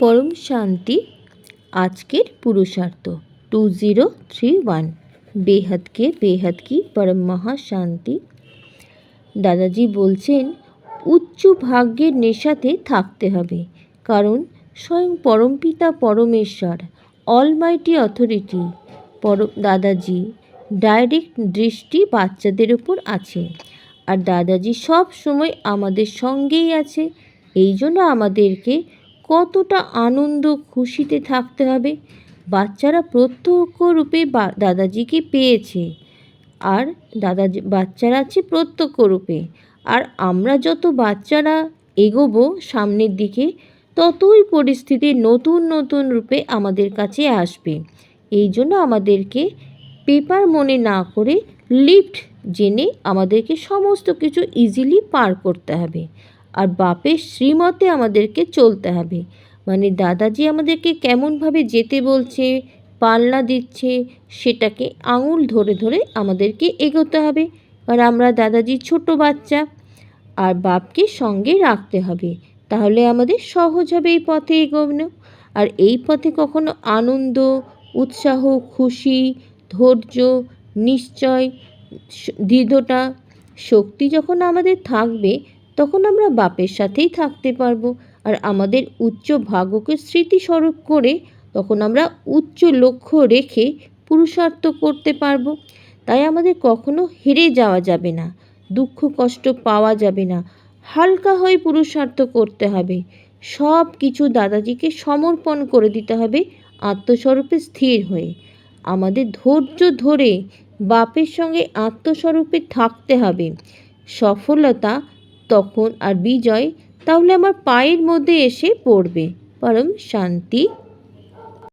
পরম শান্তি আজকের পুরুষার্থ 2031 বেহদ কে বেহদ কি পরম মহাশান্তি। দাদাজি বলছেন উচ্চ ভাগ্যের নেশাতে থাকতে হবে, কারণ স্বয়ং পরমপিতা পরমেশ্বর অলমাইটি অথরিটি দাদাজি ডাইরেক্ট দৃষ্টি বাচ্চাদের উপর আছে। আর দাদাজি সব সময় আমাদের সঙ্গেই আছে। এই জন্য আমাদেরকে কতটা আনন্দ খুশিতে থাকতে হবে। বাচ্চারা প্রত্যক্ষ রূপে দাদাজিকে পেয়েছে, আর বাচ্চারা আছে প্রত্যক্ষ রূপে। আর আমরা যত বাচ্চারা এগোবো সামনের দিকে, ততই পরিস্থিতি নতুন নতুন রূপে আমাদের কাছে আসবে। এই জন্য আমাদেরকে পেপার মনে না করে লিফট জেনে আমাদেরকে সমস্ত কিছু ইজিলি পার করতে হবে। আর বাপের শ্রীমতে আমাদেরকে চলতে হবে। মানে দাদাজি আমাদেরকে কেমনভাবে যেতে বলছে, পাল্লা দিচ্ছে, সেটাকে আঙুল ধরে ধরে আমাদেরকে এগোতে হবে। আর আমরা দাদাজি ছোট বাচ্চা, আর বাপকে সঙ্গে রাখতে হবে। তাহলে আমাদের সহজ হবে এই পথে এগোনো। আর এই পথে কখনো আনন্দ, উৎসাহ, খুশি, ধৈর্য, নিশ্চয়, দৃঢ়তা, শক্তি যখন আমাদের থাকবে, তখন আমরা বাপের সাথেই থাকতে পারবো। আর আমাদের উচ্চ ভাগ্যকে স্মৃতিস্বরূপ করে তখন আমরা উচ্চ লক্ষ্য রেখে পুরুষার্থ করতে পারবো। তাই আমাদের কখনো হেরে যাওয়া যাবে না, দুঃখ কষ্ট পাওয়া যাবে না। হালকা হয়ে পুরুষার্থ করতে হবে। সব কিছু দাদাজিকে সমর্পণ করে দিতে হবে, আত্মস্বরূপে স্থির হয়ে। আমাদের ধৈর্য ধরে বাপের সঙ্গে আত্মস্বরূপে থাকতে হবে। সফলতা তখন আর বিজয় তাহলে আমার পায়ের মধ্যে এসে পড়বে। পরম শান্তি।